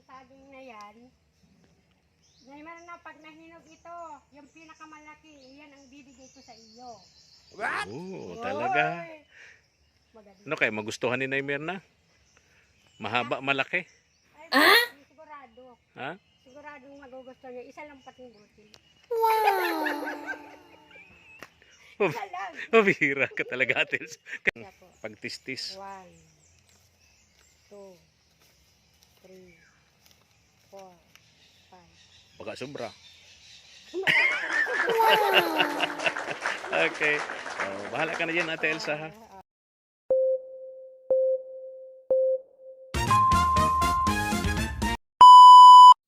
saging na yan, naman na pag nahinog ito, yung pinakamalaki, yan ang bibigay ko sa iyo. What? Oo, talaga. Oy! Maganda. Ano kayo, magustuhan ni Naimer na? Mahaba, malaki. Ay, sigurado. Ha? Siguradong magugustuhan niya. Isa lang pating butil. Oh, Isa lang. mabihira ka talaga, Atis. Siya po. Pagtistis. 1, 2, 3, 4, 5. Baka sobra. Okay. Oh, bahala ka na dyan, Ate Elsa, ha?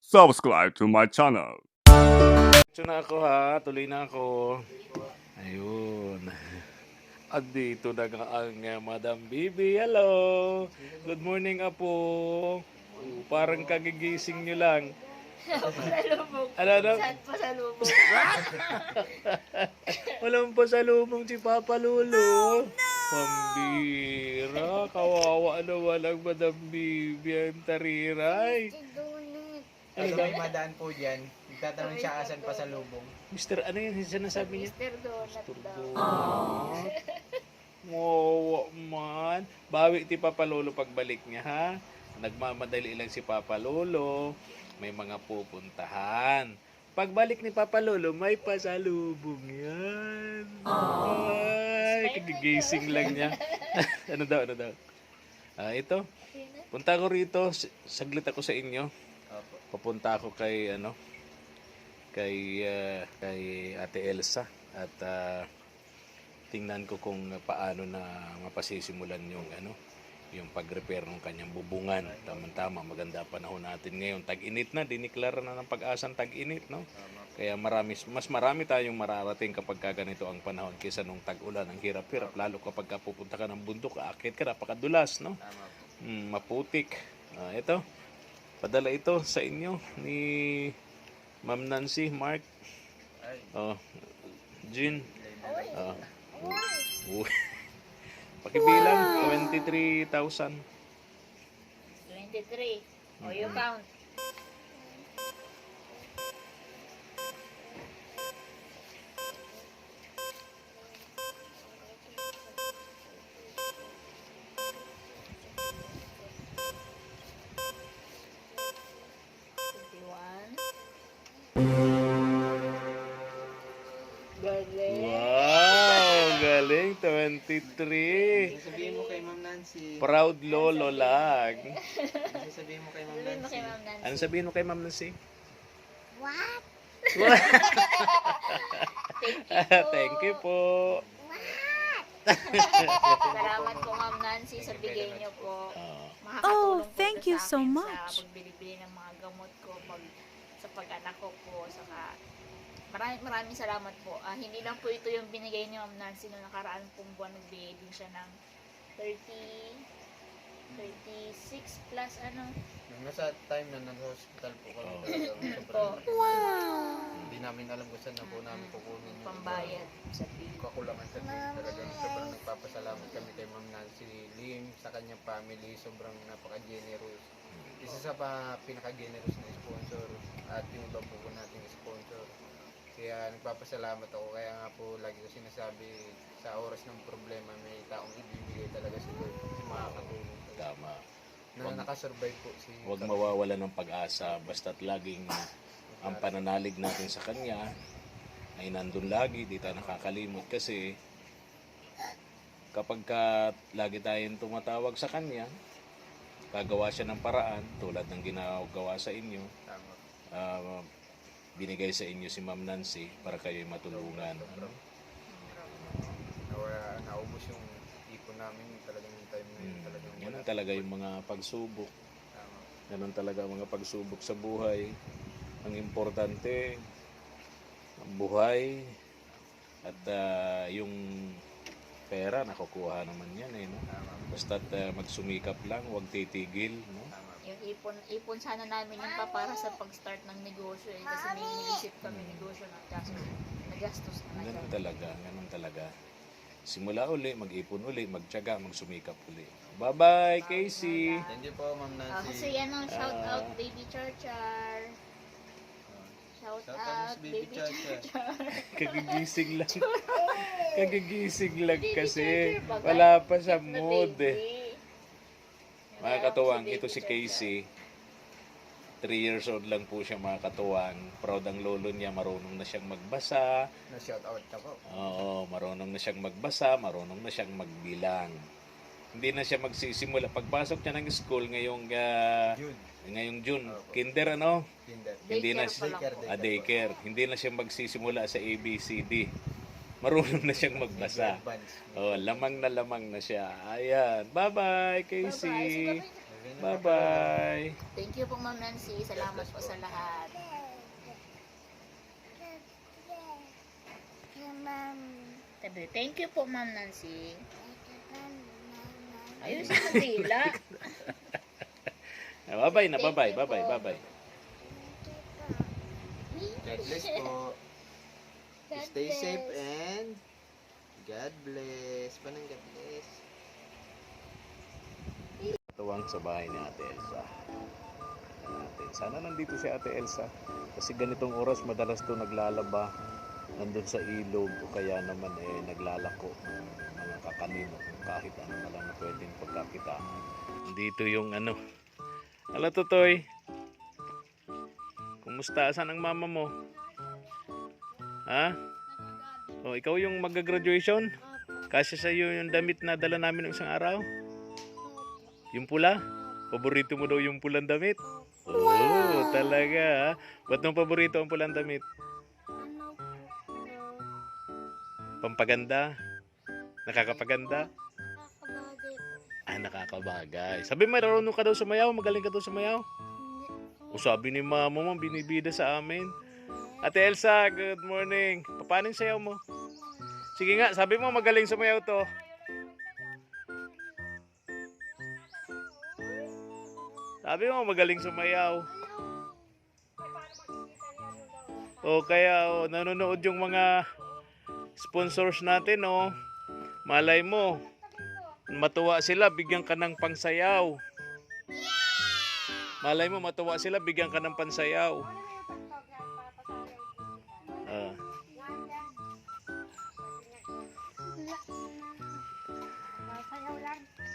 Subscribe to my channel. Ito na ako, ha? Tuloy na ako. Ayun. At dito na nga ang Madam Bibi. Hello! Good morning, Apo. Parang kagigising nyo lang. Pasalubong. Ano? Saan pasalubong? Walang pasalubong si Papa Lolo. Pambira. Kawawa naman ang Madam Bibi. Ang tariray. Ano may madaan po dyan, nagtatanong siya asan pa sa lubong. Mister, ano yun? Sinasabi niya? Mr. Donut daw. Mawawa man. Bawi ti Papa Lolo pagbalik niya, ha? Nagmamadali lang si Papa Lolo. May mga pupuntahan. Pagbalik ni Papa Lolo, may pasalubong yan. Ay, kagigising lang niya. Ano daw? Ito. Punta ko rito. Saglit ako sa inyo. Opo. Papunta ako kay kay Ate Elsa at tingnan ko kung paano na mapasisimulan yung pag-repair ng kanyang bubungan. Tama-tama, maganda panahon natin ngayon. Tag-init na, diniklara na ng Pag-asang tag-init, no? Kaya mas marami tayong mararating kapag ganito ang panahon kaysa nung tag-ulan. Ang hirap-hirap, lalo kapag pupunta ka ng bundok, aakit ka, napakadulas, no? Maputik. Ito, padala ito sa inyo ni Ma'am Nancy, Mark, Jean. Pakibilang, 23,000. 23. O, you count. Galing. Wow, galing, 23. Sabihin mo kay Ma'am Nancy. Proud lolo lang. Sabihin mo kay Ma'am Sabihin mo Nancy. kay Ma'am Nancy. Ano sabihin mo kay Ma'am Nancy? What? Thank you po. Salamat po, Ma'am Nancy, sa bigay niyo po. Makakatulong Oh, po thank ito you sa so akin much. Sa pagbili-bili ng mga gamot ko, sa pag-anak ko po, saka maraming salamat po. Hindi lang po ito yung binigay ni Ma'am Nancy noong nakaraan pong buwan. Nagbigay din siya ng 36 plus Nung nasa time na nasa hospital po kami Oh. talagang po, sobrang hindi namin alam kung saan na po namin kukunin yung pambayad sa bill. kakulangan sa bill. Talagang sobrang nagpapasalamat kami kay Ma'am Nancy Lim, sa kanyang family, sobrang napaka-generous. Isa sa pinaka-generous na sponsor at yung iba po nating sponsor. Kaya nagpapasalamat ako, kaya nga po lagi ko sinasabi sa oras ng problema may taong ibibigay talaga si Lord, si makakatulong. Tama. Na nakasurvive po si Huwag mawawala ng pag-asa basta't laging ang pananalig natin sa Kanya ay nandun lagi, di tayo nakakalimot kasi kapag lagi tayong tumatawag sa Kanya, gagawa siya ng paraan tulad ng ginagawa sa inyo. Tama. Binigay sa inyo si Ma'am Nancy para kayo'y matulungan. Naubos yung ipon namin talagang yung time na yun talagang Ganun talaga yung mga pagsubok. Tama. Ganun talaga ang mga pagsubok sa buhay. Ang importante, ang buhay at yung pera, nakukuha naman yan no? Tama. Basta't magsumikap lang, huwag titigil. No? Tama. Yung ipon sana namin yung para sa pag-start ng negosyo kasi may iniisip kami negosyo na nagastos na Ganun talaga. Simula uli, mag-ipon uli, magtiyaga, magsumikap uli. Bye-bye, Casey. Thank you po, Ma'am Nancy. Kasi shout out Baby Char. Shout Shout out, out Miss Baby Baby Chacha. Char. Kagigising lang. Kagigising lang Baby kasi. Char, Wala pa sa cute na mood baby. eh. Mga katuwang, Si ito si Baby Casey. 3 years old lang po siya, mga katuwang. Proud ang lolo niya, marunong na siyang magbasa. Na-shout out ka po. Oo, marunong na siyang magbasa, marunong na siyang magbilang. Hindi na siya magsisimula. Pagpasok niya ng school ngayong June, Opo. kinder ano? Kinder. Hindi na Daycare pa lang po. daycare. Hindi na siya magsisimula sa ABCD. Marunong na siyang magbasa. Advance. Oh, lamang na siya. Ayan. Bye-bye, Casey. Bye-bye. Thank you po, Ma'am Nancy. Salamat po sa lahat. Thank you po, Ma'am Nancy. Ayusin mo dila. Bye-bye na. Bye-bye. Bye-bye. Bye-bye. God bless po. Stay safe and God bless. Panang God bless. Tuwang sa bahay ni Ate Elsa. Sana nandito si Ate Elsa. Kasi ganitong oras madalas to naglalaba. Nandun sa ilog o kaya naman naglalako ng mga kakanino. Kahit ano na lang na pwedeng pagkakitaan. Dito yung ano. Ala Totoy. Kumusta? Saan ang mama mo? Ha? O, ikaw yung mag-graduation? Kasi sa iyo yung damit na dala namin ng isang araw? Yung pula? Paborito mo daw yung pulang damit? Oh, talaga. Ba't nung paborito ang pulang damit? Pampaganda? Nakakapaganda? Nakakabagay. Sabi marunong ka daw sumayaw, magaling ka daw sumayaw. O sabi ni mama mo, binibida sa amin. Ate Elsa, good morning. Paano yung sayaw mo? Sige nga, sabi mo magaling sumayaw to. Sabi mo magaling sumayaw. O kaya nanonood yung mga sponsors natin, oh. Malay mo, matuwa sila, bigyan ka ng pangsayaw. Malay mo, matuwa sila, bigyan ka ng pansayaw.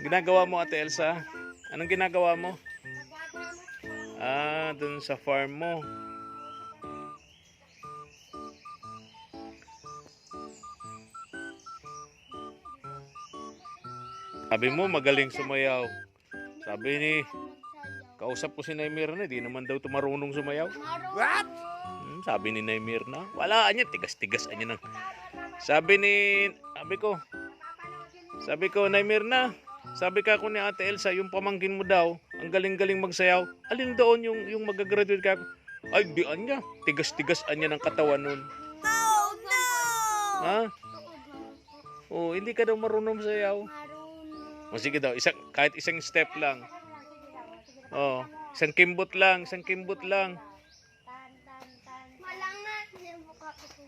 Ginagawa mo, Ate Elsa? Anong ginagawa mo? Dun sa farm mo. Sabi mo, magaling sumayaw. Sabi ni, kausap ko si Naimir na, di naman daw tumarunong sumayaw. What? Sabi ni Naimir na, wala niya, tigas-tigas niya nang. Sabi ko, Naimir na, sabi ka ko ni Ate Elsa, yung pamangkin mo daw, ang galing-galing magsayaw. Alin doon yung mag-graduate ka? Ay, di anya, tigas-tigas anya ng katawan nun. Oh, no! Ha? Oh, hindi ka daw marunong sayaw. O sige daw, kahit isang step lang. Oh, isang kimbot lang.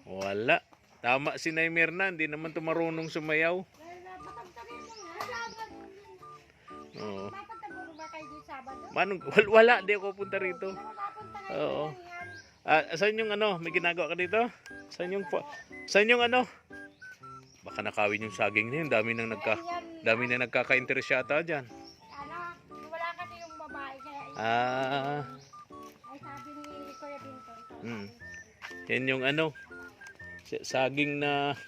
Wala. Tama si Naimir na, hindi naman tumarunong sumayaw. Oo. Wala, di ako punta rito. Oo. Saan yung may ginagawa ka dito? Saan yung Baka nakawin yung saging na yun. Dami na nagkaka-interest yata dyan. Wala kasi yung babae kaya ay sabi ni Kuya Binton. Yan yung saging na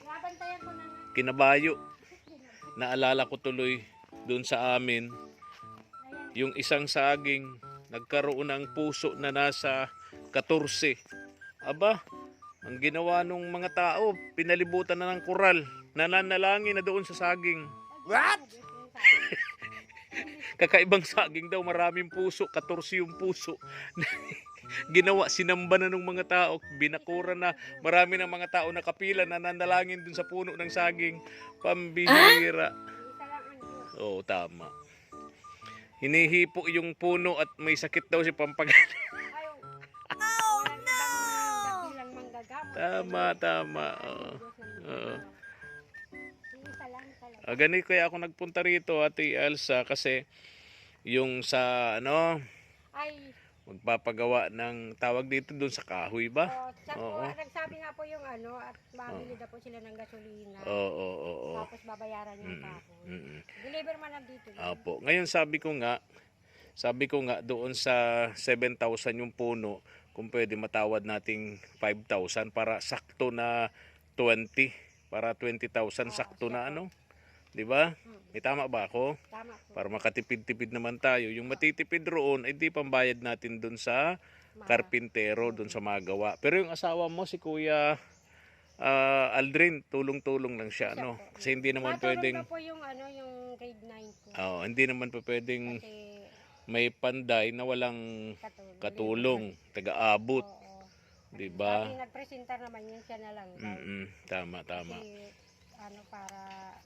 Nabantayan ko na kinabayo. Naalala ko tuloy doon sa amin. Yung isang saging nagkaroon ng puso na nasa 14. Aba, ang ginawa nung mga tao, pinalibutan na ng koral. Nananalangin na doon sa saging. What? Kakaibang saging daw, maraming puso, 14 yung puso. Ginawa, sinamba na ng mga tao, binakura na, marami ng mga tao nakapila, nananalangin dun sa puno ng saging. Pambihira. Oo, tama. Hinihipo yung puno at may sakit daw si Pampagana. Tama. Ganito kaya ako nagpunta rito, Ate Elsa, kasi yung sa ano, Ay, magpapagawa ng tawag dito doon sa kahoy ba? Oo. nagsabi nga po yung ano, at mamili na po sila ng gasolina. Oo. Tapos babayaran yung kahoy. Mm. Deliver man lang dito. Apo. Ngayon sabi ko nga doon sa 7,000 yung puno, kung pwede matawad nating 5,000 para sakto na 20, para 20,000 sakto na ano. 'Di ba? May tama ba ako? Tama po. Para makatipid-tipid naman tayo. Yung matitipid roon ay di pambayad natin doon sa karpintero, doon sa magawa. Pero yung asawa mo si Kuya Aldrin, tulong-tulong lang siya, no? Kasi hindi naman pwedeng Matulog po yung ano, yung grade 9 ko. hindi naman pa pwedeng Kasi may panday na walang katulong, taga-abot, Oo. 'di ba? Sabi nagpresenta naman yun, siya na lang. Tama. Kasi ano, para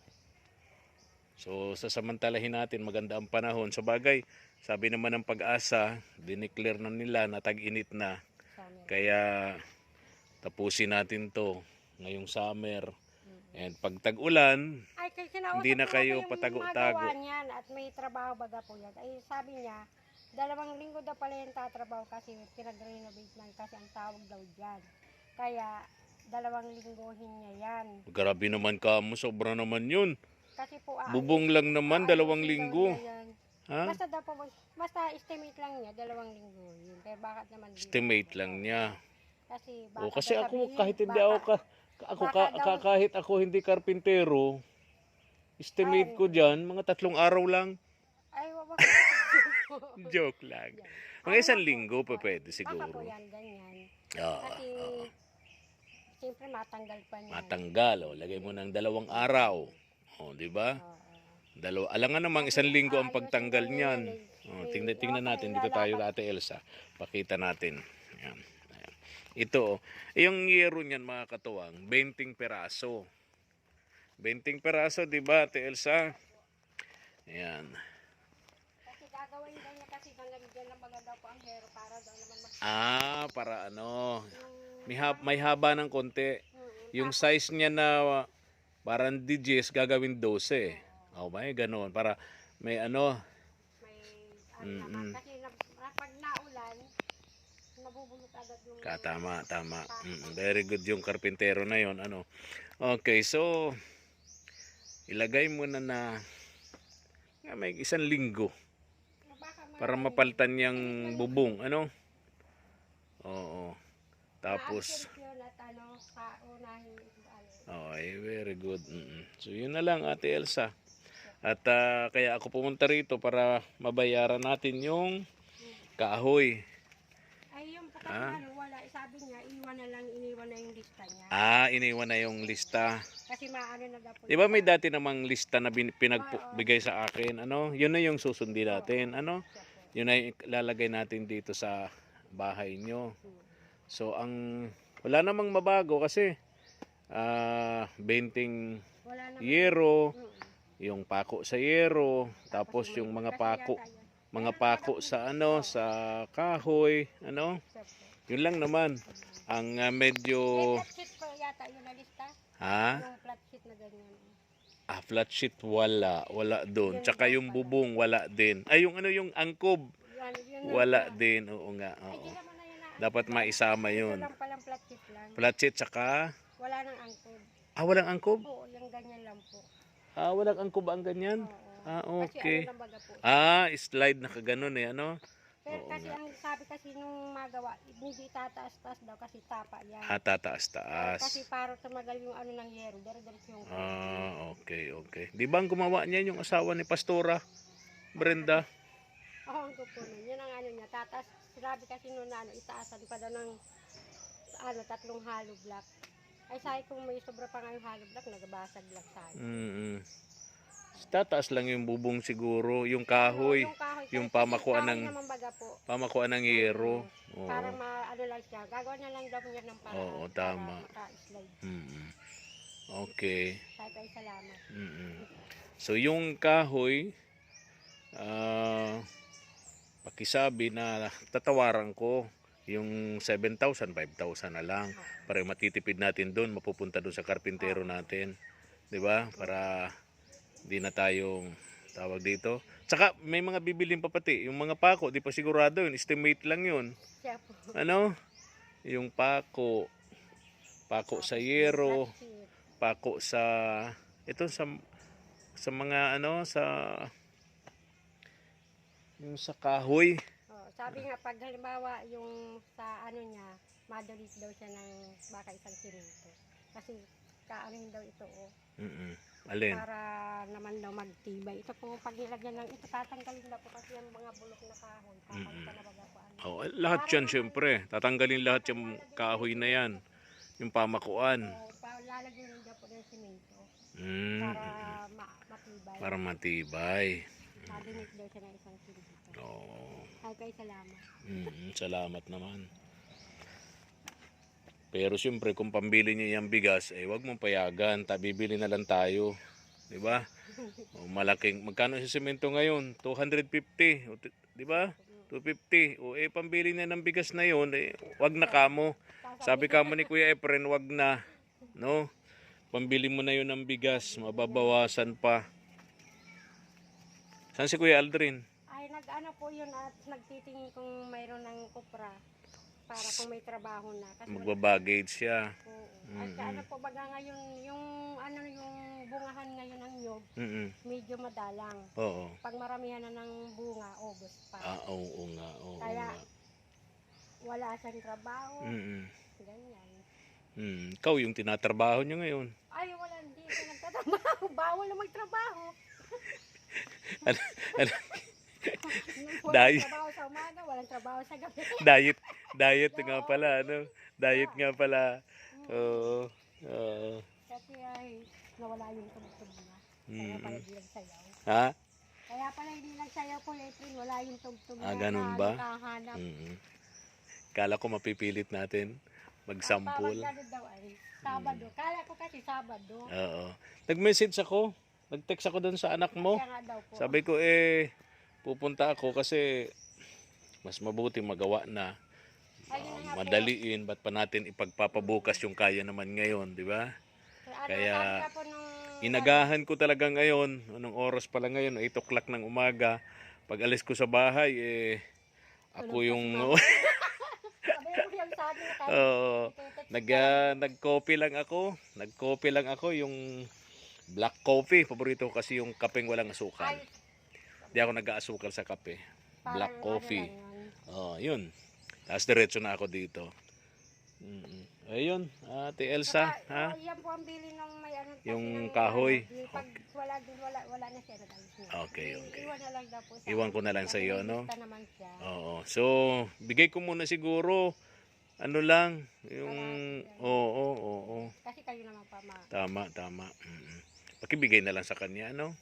So, sasamantalahin natin, maganda ang panahon. Sa bagay, sabi naman ng Pag-asa, dineclare na nila na tag-init na. summer. Kaya, tapusin natin to ngayong summer. And pag tag-ulan, Ay, kinausap hindi na ko kayo yung patago-tago. magawa niyan at may trabaho baga po yan. Ay, sabi niya, 2 linggo daw pala yung tatrabaho kasi pinag-renovate lang kasi ang tawag daw dyan. Kaya, 2 lingguhin niya yan. grabe naman ka mo, sobra naman yun. Kasi po, Bubong lang naman, 2 linggo. Ha? Basta daw po, basta estimate lang niya, 2 linggo yun. Pero bakit naman dito? Estimate lang niya. Kasi, Kasi daw ako, sabihin, kahit hindi baka ako hindi karpintero, estimate ko dyan, mga 3 araw lang. Ay, wag Joke lang. Mga 1 linggo pa pwede Baka po siguro. yan, ganyan. Oo. Kasi, siyempre matanggal pa niya. Matanggal, lagay mo ng 2 araw. Di ba? Alangan namang 1 linggo ang pagtanggal niyan. Tingnan natin dito tayo, Ate Elsa. Pakita natin. Ayan. Ito, yung yero niyan mga katuwang, 20 peraso. 20 peraso, 'di ba, Ate Elsa? Ayan. Kasi gagawin daw niya kasi nalagyan lang baga daw po ang hero para daw naman Para ano, may haba ng konti. Yung size niya na parang digits gagawin 12. May ganoon para may ano. may kasi pag naulan mabubulok agad yung Tama. Very good yung karpintero na yon, ano. Okay, so ilagay mo na may 1 linggo para mapalitan yung bubong, ano. Oo. Tapos okay, very good. So yun na lang, Ate Elsa. At kaya ako pumunta rito para mabayaran natin yung kahoy. Ay, yung kasi wala, sabi niya, iniwan na yung lista niya. Iniwan na yung lista. Kasi maano na daw po. Di ba may dati namang lista na pinagbigay sa akin, ano? Yun na yung susundin natin, ano? Yun na yung ilalagay natin dito sa bahay nyo. So, wala namang mabago kasi 20 Wala na. yero, yung pako sa yero, tapos yung mga pako sa ano, sa kahoy, ano? Yun lang naman. Ang medyo Flat sheet po yata yun na lista. Yung flat sheet na ganyan. flat sheet wala doon. Tsaka yung bubong wala din. Ay, yung ano, yung angkob wala din. Oo nga. Oo. Dapat maisama yun. Ito lang palang flat sheet lang. Flat sheet tsaka Wala nang angkob. walang angkob? Oo, yung ganyan lang po. Walang angkob ang ganyan. Oo. Okay. Kasi ano lang baga po. Slide na kaganon ano. Pero kasi ang sabi kasi nung magawa, hindi tataas-taas daw kasi tapa yan. Tataas-taas. Kasi para tumagal yung ano ng yero, dire-diretso yung Okay. Di ba ang gumawa niyan yung asawa ni Pastora Brenda? ang po nun. Yun ang ano niya, tataas. Sabi kasi nung itaasan pa daw ng 3 hollow block. Ay sabi kung may sobra pa nga yung hollow block, nagbasag lang sabi. Tataas lang yung bubong siguro, yung kahoy, yung pamakuan ng yero. Para ano lang siya, gagawin na lang daw niya ng paraan. Oo, tama. Slide. Okay. Sabi salamat. So yung kahoy, pakisabi na tatawaran ko yung 7,000, 5,000 na lang para matitipid natin doon, mapupunta doon sa karpintero natin, 'di ba? Para Hindi na tayong tawag dito. Tsaka may mga bibilin pa pati. Yung mga pako, di pa sigurado yun. Estimate lang yun. Siya po. Ano? Yung pako sa yero, Flat sheet. pako sa ito sa mga ano sa yung sa kahoy. Oh, sabi nga pag halimbawa yung sa ano niya, madulit daw siya ng baka isang siminto. Kasi kaanin daw ito Alin? para naman daw magtibay. Ito po pag nilagyan ng ito tatanggalin daw po kasi yung mga bulok na kahoy. Papalitan na baga po ano. Oh, lahat yan syempre. Tatanggalin lahat yung kahoy na yan. Yung pamakuan. So, lalagyan daw po ng siminto Mm, para matibay. para matibay. Madulit daw siya ng isang siminto. Oo. Okay, salamat. Salamat naman. Pero siyempre kung pambili niya yung bigas, wag mong payagan, bibili na lang tayo. 'Di ba? O, malaking magkano sa semento ngayon? 250, 'di ba? 250. O pambili na ng bigas na 'yon, wag na kamo. Sabi kamo ni Kuya Efren, wag na, no? Pambili mo na 'yon ng bigas, mababawasan pa. Saan si Kuya Aldrin? Ay, nag-ano po yun at nagtitingin kung mayroon ng kupra para kung may trabaho na. Kasi Magbabagage siya. oo. At ano po baga ngayon, yung bungahan ngayon ng nyog, medyo madalang. Oo. Pag maramihan na ng bunga, August pa. Oo nga, oo Kaya, nga. wala siyang trabaho, Mm. ganyan. Ikaw yung tinatrabaho nyo ngayon. Ay, wala, hindi siya nagtatrabaho. Bawal na magtrabaho. Ano- Walang Dahil- trabaho sa umaga, walang trabaho sa gabi. Diet nga pala, ano? Diet nga pala. Oo. Oo. Kasi ay, nawala yung tugtog niya. Kaya pala hindi nagsayaw. Ha? Kaya pala hindi nagsayaw po, April. Wala yung tugtog Ah, niya ganun na ba? nakahanap. Kala ko mapipilit natin magsampul. Ang tawag daw ay Sabado. Kala ko kasi Sabado. Oo. Nag-message ako. Nag-text ako doon sa anak mo. Kaya nga daw po. Sabi ko pupunta ako kasi mas mabuti magawa na. Ayun na nga po. Madaliin, ba't pa natin ipagpapabukas yung kaya naman ngayon, di ba? Kaya, sabi ka po nung, Inagahan ko talaga ngayon, anong oras pala ngayon, 8 o'clock ng umaga. Pag alis ko sa bahay, ako yung, sabi mo yung sabi na kahit Oo. itetext Nag-coffee lang ako, yung black coffee. Paborito ko kasi yung kapeng walang asukal. ay, Di ako nag-aasukal sa kape. Black parang coffee. ano lang yun. Oh, yun. Tapos diretso na ako dito. Ayun, Ate Elsa, Saka, ha? yan po ang bili ng may ano. kasi Yung ng, kahoy. Yung pag wala na siya. Nag-alis na. Okay. Iwan na lang daw po sa Iwan ko na lang sa iyo, Kasi no? may lista naman siya. Oo. So, bigay ko muna siguro, ano lang, yung, oo. Kasi kayo naman pa Tama. Pakibigay na lang sa kanya, no?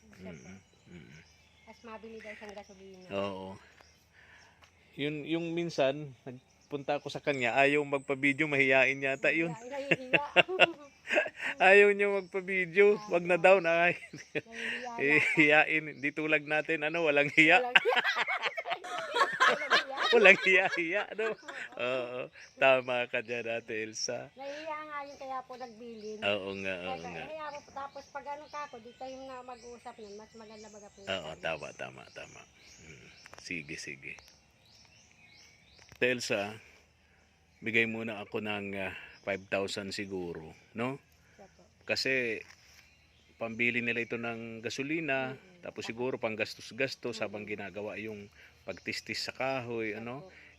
mas mabili daw siyang gasolina. Oo. Yung minsan, nagpunta ako sa kanya, ayaw magpa-video, mahiyain yata yun. Nahihiya. Ayaw niya magpa-video, wag na daw na. Nahihiya. Hiyain, di tulad natin, walang hiya. Walang hiya. Walang hiya, no? Oo, tama ka dyan, Ate Elsa. Nahihiya nga yun kaya po nagbilin. Oo nga. Kaya po tapos pag ano ka ako, di kayo na mag-uusap nun, mas maganda baga po. Oo, tama. Sige. Ate Elsa, bigay muna ako ng 5,000 siguro, no? Kasi pambili nila ito ng gasolina, tapos siguro pang gastos-gastos habang ginagawa yung pagtistis sa kahoy,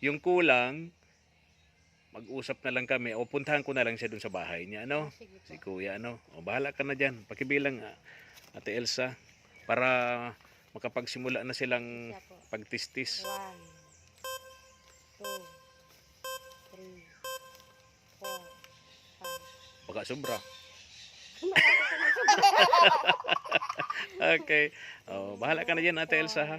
Yung kulang, mag-usap na lang kami o puntahan ko na lang siya dun sa bahay niya, Si Kuya, O bahala ka na diyan. Pakibilang Ate Elsa para makapagsimula na silang pagtistis. 1, 2, 3, 4, 5. Baka sobra. Okay. Bahala ka na diyan, Ate Elsa, ha?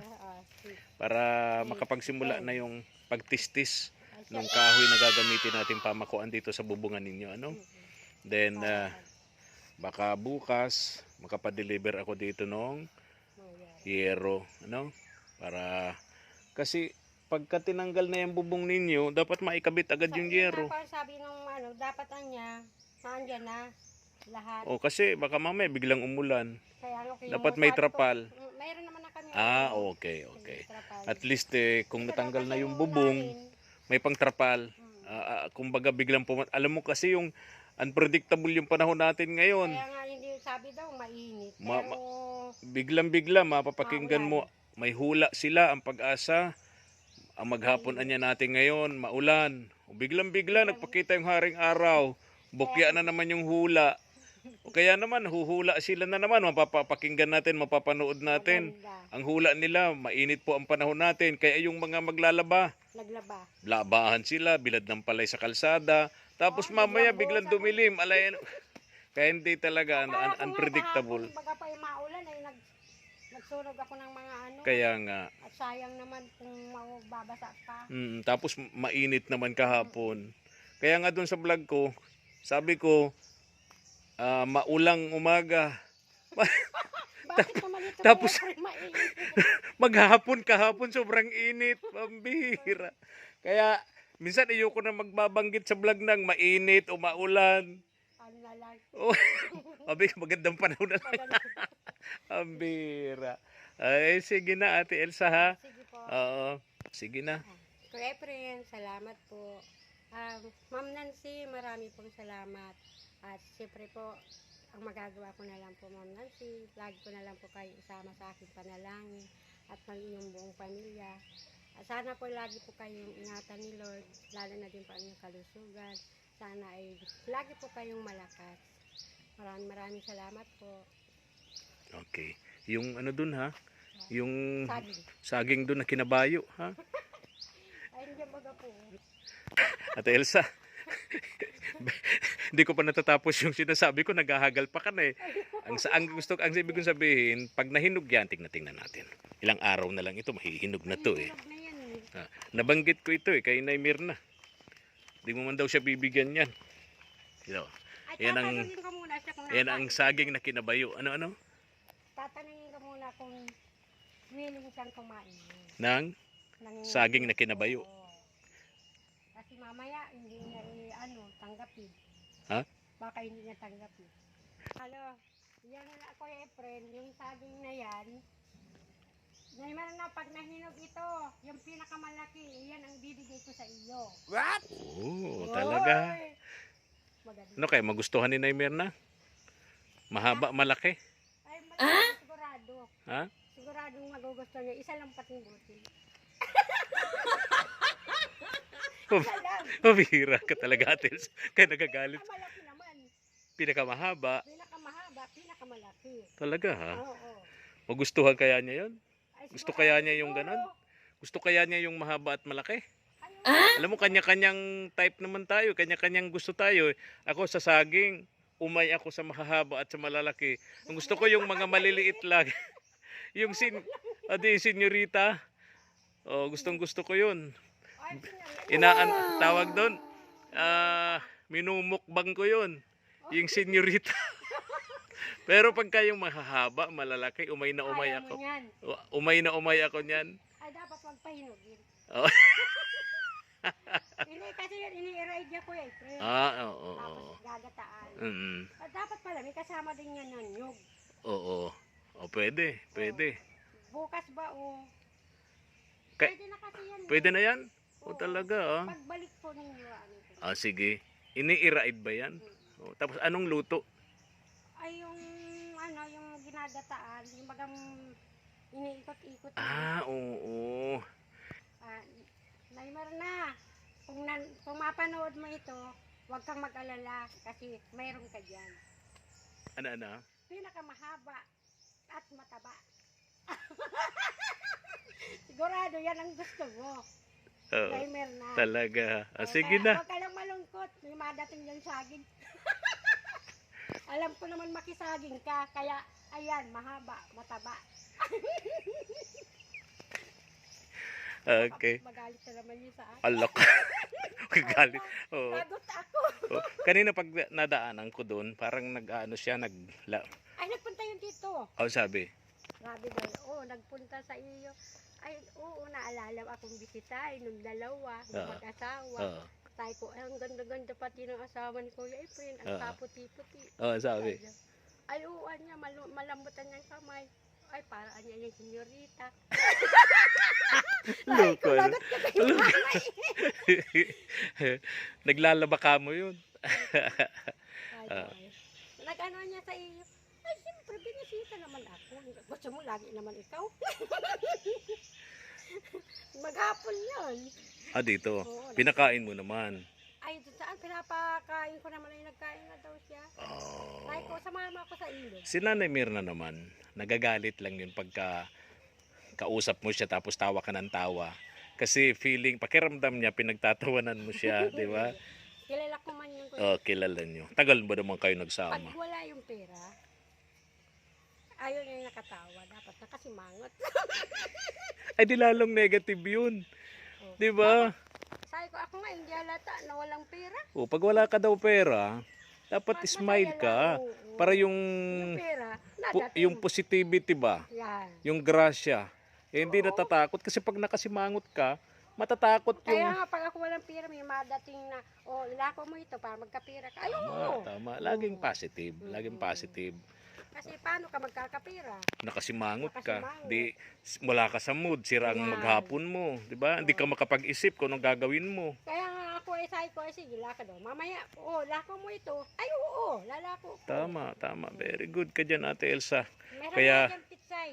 Para makapagsimula na yung pagtistis ng kahoy na gagamitin natin pamakuan dito sa bubungan ninyo, Then baka bukas makapa-deliver ako dito ng yero, Para kasi pagka tinanggal na yung bubong ninyo, dapat maikabit agad yung yero. Sabi nung dapat niya, nandiyan na. lahat. O kasi baka mamaya biglang umulan. Kaya ano, Dapat may sabi ko, trapal. Mayroon naman na kami. Okay. May trapal. At least kung Kasi natanggal daw na kasi yung bubong, uulanin. may pangtrapal. Kumbaga biglang alam mo kasi yung unpredictable yung panahon natin ngayon. Kaya nga hindi sabi daw mainit. Ma- Pero Biglang-bigla mapapakinggan mo, may hula sila ang Pag-asa. Ang maghapon anya natin ngayon, maulan. O biglang-bigla nagpakita yung haring araw. Bukya na naman yung hula. O kaya naman, huhula sila na naman. Mapapakinggan natin, mapapanood natin. maganda. Ang hula nila, mainit po ang panahon natin. Kaya yung mga maglalaba, Naglaba. labahan sila, bilad ng palay sa kalsada. Tapos mamaya biglang dumilim. Alay, kaya hindi talaga, Kaya ako unpredictable. nga kahapon, baga pa yung maulan ay nagsunog ako ng mga ano. Kaya nga, At sayang naman kung mababasa pa. tapos mainit naman kahapon. Kaya nga doon sa vlog ko, sabi ko, maulang umaga. Bakit naman ito tapos- kaya mainit? Maghapon kahapon sobrang init, pambihira. Kaya minsan ayoko na magbabanggit sa vlog ng mainit o maulan. Ano na lang. Oh, abi magandang panahon na lang. Maganda. Pambihira. Ay, sige na Ate Elsa ha. Sige po. Oo, sige na. Kuya Efren, salamat po. Ma'am Nancy, marami pong salamat. At siyempre po, ang magagawa ko na lang po, Ma'am Nancy, lagi ko na lang po kayo isama sa aking panalangin at ng inyong buong pamilya. At sana po lagi po kayong ingatan ni Lord, lalo na din po ang inyong kalusugan. Sana ay lagi po kayong malakas. Maraming salamat po. Okay. Yung ano dun ha? Yung Sabi, saging dun na kinabayo ha? ay hindi baga po. Ate Elsa, hindi ko pa natatapos yung sinasabi ko, naghahagal pa ka na eh. Ang ibig kong sabihin, pag nahinog yan, tingnan natin. Ilang araw na lang ito, mahihinog na to eh. Tulog na yan eh. Nabanggit ko ito eh, kay Nay Mirna. Hindi mo man daw siya bibigyan yan. Ito. Ay, Yan ang- tatanungin ko muna siya kung Yan ang nakain. saging na kinabayo. Ano? Tatanungin ko muna kung willing siyang kumain. Nang Ng- saging na kinabayo. Oo. Kasi mamaya hindi niya tanggapin. Ha? Baka hindi niya tanggapin. Halo, yan ako Efren, yung saging na yan. Naman na pag nahinog ito, yung pinakamalaki, yan ang bibigay ko sa iyo. Oo, talaga. Oy! Maganda. Ano kaya, magustuhan ni Nay Mirna? Mahaba, malaki? Ay, malaki sigurado. Ha? Siguradong magugustuhan niya. Isa lang pating butil. Mabihira ka talaga, Ate Elsa. Kaya nagagalit. Malaki naman. Pinakamahaba. Pinakamahaba, pinakamalaki. Talaga ha? Oo. Magustuhan kaya niya yon? Ay, Gusto sigurado kaya niya yung siguro. ganon? Gusto kaya niya yung mahaba at malaki? Ayun. Alam mo, kanya-kanyang type naman tayo. Kanya-kanyang gusto tayo. Ako sa saging, umay ako sa mahahaba at sa malalaki. Ang gusto ko yung mga maliliit lang. yung senyorita. Oh, gustong gusto ko yun. Ay, Tawag doon. Minumukbang ko yun. Yung senyorita. Pero pagka yung mahahaba, malalaki, umay na umay ayaw mo ako. yan. Umay na umay ako niyan. Ay, dapat magpahinugin. Oh. Kasi yan, ini-ride niya ko eh. Oo. Tapos gagataan. Mm. At dapat pala, may kasama din yan ng nyug. Oo. O, pwede. Bukas ba o? Kay- Pwede na kasi yan. Pwede na yan? O Oo. talaga, ah. Pagbalik po ninyo, Sige. Ini-ride ba yan? O, tapos anong luto? ay yung ginagataan, yung bagang iniikot-ikot. Oo. Naimar na. Kung mapanood mo ito, huwag kang mag-alala kasi mayroon ka dyan. Ano? Pinakamahaba at mataba. Sigurado yan ang gusto mo. Oo. Naimar na. Talaga. O, Sige kaya na. Huwag ka lang malungkot. May madating yung saging. Alam ko naman makisaging ka. Kaya, ayan, mahaba, mataba. Okay. Magalit na naman yun sa akin. Alok. Galit. Oo. Lagot ako. Oo. Kanina pag nadaanan ko doon, parang siya, Ay, nagpunta yun dito. sabi. Grabe daw. Nagpunta sa iyo. Ay, naalala akong bisitahin nung dalawa, Oo. mag-asawa. Oo. Tayo ko, ay, ang ganda-ganda pati ng asawa ni Kuya Efren. Ang Oo. kaputi-puti. Oh, sabi. Ay, uwan niya, malambutan niyang kamay. Ay, paraan niya yung senyorita. Ay, Loko. kumagat ka kayo mamay. Naglalaba ka mo yun. Ay. Nag-ano niya sa iyo. Ay, siyempre, binisita naman ako. Gusto mo, lagi naman ikaw. Maghapon yun. Ah, dito. Oo, Pinakain mo naman. ay, doon saan, pinapakain ko naman ay nagkain na daw siya. Oh. Ay, ko, sumama ako sa iyo. Si Nanay Mirna naman, nagagalit lang yun pagka kausap mo siya tapos tawa ka ng tawa. Kasi feeling, pakiramdam niya, pinagtatawanan mo siya, di ba? Kilala ko man yung Oh, kilala niyo. Tagal ba naman kayo pag nagsama? wala yung pera, ayaw niya yung nakatawa. Dapat nakasimangot. Ay, di lalong negative yun. Oh. Di ba? Sabi ko, ako nga hindi halata na walang pera. O, pag wala ka daw pera, dapat Mas smile masaya ka. lang, oo. Para yung, Yung pera, yung nadating. positivity ba? Yan. Yung grasya. Eh, hindi Oo. natatakot. Kasi pag nakasimangot ka, matatakot Kaya yung... nga, pag ako walang pera, may madating na, oh, ilako mo ito para magkapira ka. Ay, Tama, oo. tama. Laging positive. Laging positive. Kasi paano ka magkakapira? Nakasimangot ka. Nakasimangot. Di, wala ka sa mood. Sira ang Yan. maghapon mo. Di ba? Hindi ka makapag-isip kung anong gagawin mo. Kaya nga ako ay sabi ko, ay sige, laka daw. Mamaya, oh, lako mo ito. Ay, oo, lalako ko. Tama, tama. Very good ka dyan, Ate Elsa. Meron Kaya- na dyan pitsay.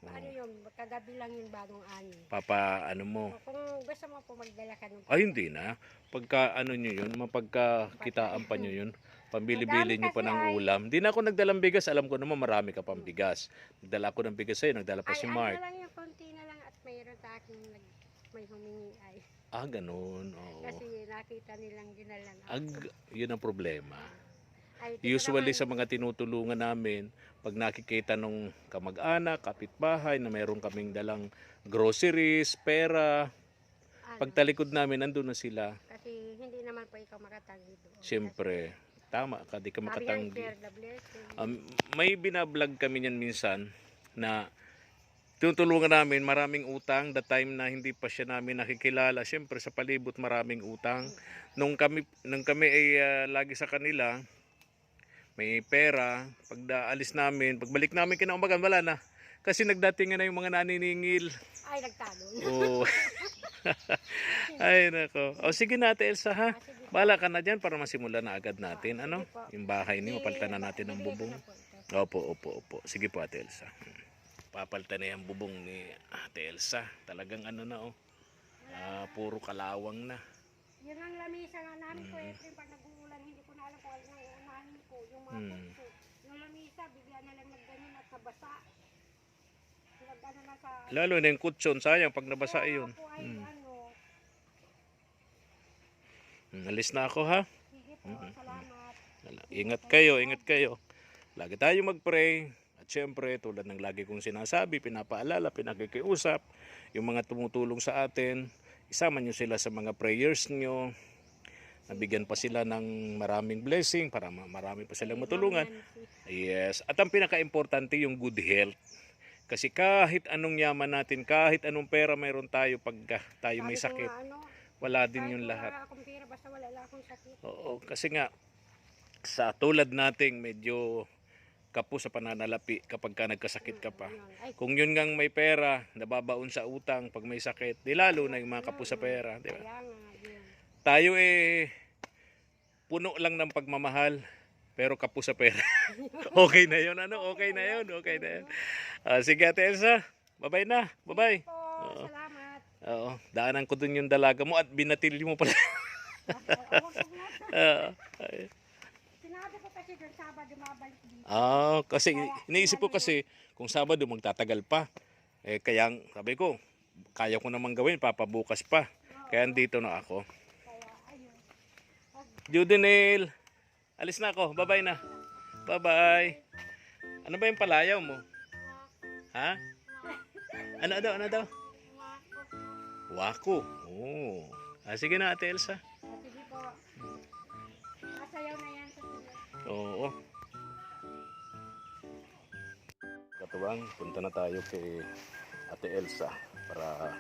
Ano yun, kagabi lang yung bagong ani. Papa, ano mo? O, kung gusto mo po magdala ka ng Ay, hindi na. Pagka ano nyo yun, mapagkakitaan pa nyo yun, pambili-bili nyo pa ng ulam. Di na ako nagdalang bigas, alam ko naman marami ka pang bigas. Nagdala ako ng bigas sa'yo, nagdala pa si ano Mark. lang yung konti na lang at mayroon sa akin may humingi ay. Ah, ganun. Oo. Kasi nakita nilang ginalan ako. Yun ang problema. Ay, di ko Usually naman- sa mga tinutulungan namin, pag nakikita nung kamag-anak, kapitbahay na meron kaming dalang groceries, pera, ano, pagtalikod namin, nandun na sila. kasi hindi naman po ikaw makatanggi doon. Siyempre, tama ka, di ka Sabi nga, makatanggi. share the blessing. May binablog kami niyan minsan na tinutulungan namin maraming utang the time na hindi pa siya namin nakikilala. Siyempre sa palibot maraming utang. Nung kami ay lagi sa kanila, may pera, pagdaalis namin, pagbalik namin kinaumagan, wala na. Kasi nagdatingan na yung mga naniningil. Ay, nagtalo. Oo. Ay, nako. O sige na, Ate Elsa, ha? Sige. Bahala ka na dyan para masimulan na agad natin. Ano? Sige po. Yung bahay niyo, mapalitan na natin ng Bibigay ko bubong. na po ito. Opo. Sige po, Ate Elsa. Papalitan na yung bubong ni Ate Elsa. Talagang ano na, oh. Puro kalawang na. Yun ang lamisa nga namin ko, Efren, pag nag-uulan, hindi ko na alam kung ano yung unahin ko, yung mga puso. Yung lamisa, bigyan na lang nagganyan at nabasa. Nag-ano na sa... Lalo na yung kutsyon, sayang pag nabasa Kaya yun. ako ay ano, Alis na ako, ha? sige po, salamat. Ingat kayo. Lagi tayo mag-pray. At syempre, tulad ng lagi kong sinasabi, pinapaalala, pinakikiusap, yung mga tumutulong sa atin, isama nyo sila sa mga prayers nyo. Nabigyan pa sila ng maraming blessing para marami pa silang matulungan. Yes. At ang pinaka-importante yung good health. Kasi kahit anong yaman natin, kahit anong pera mayroon tayo pag tayo may Sabi ko sakit, nga, ano, wala din kahit yung wala lahat. akong pera, basta wala lang akong sakit. Oo, kasi nga sa tulad nating medyo kapo sa pananalapi kapag ka nagkasakit ka pa. Yun. Ay, Kung yun ngang may pera, nababaon sa utang pag may sakit, di lalo na yung mga kapo sa pera, di ba? kaya nga, yun. Tayo puno lang ng pagmamahal, pero kapo sa pera. Okay na yun, ano? Okay na yun. Sige, Ate Elsa, bye-bye na. Bye-bye. Po, salamat. Oo, daanan ko dun yung dalaga mo at binatilyo mo pala. Ay. Sinabi ko kasi doon Sabado mabalik dito. Kasi iniisip ko kasi kung Sabado magtatagal pa. Kaya sabi ko, kaya ko namang gawin, papabukas pa. Kaya andito na ako. Kaya ayun. Judenil, alis na ako. Bye-bye na. Bye-bye. Ano ba yung palayaw mo? Ha? Ano daw? Wako. Oh. Sige na, Ate Elsa. Sige po. Masayaw na yan sa sila. Oo. Katuwang, punta na tayo kay Ate Elsa para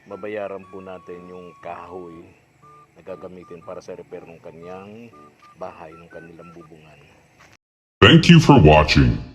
mabayaran po natin yung kahoy na na gagamitin para sa repair ng kanyang bahay, ng kanilang bubungan. Thank you for watching.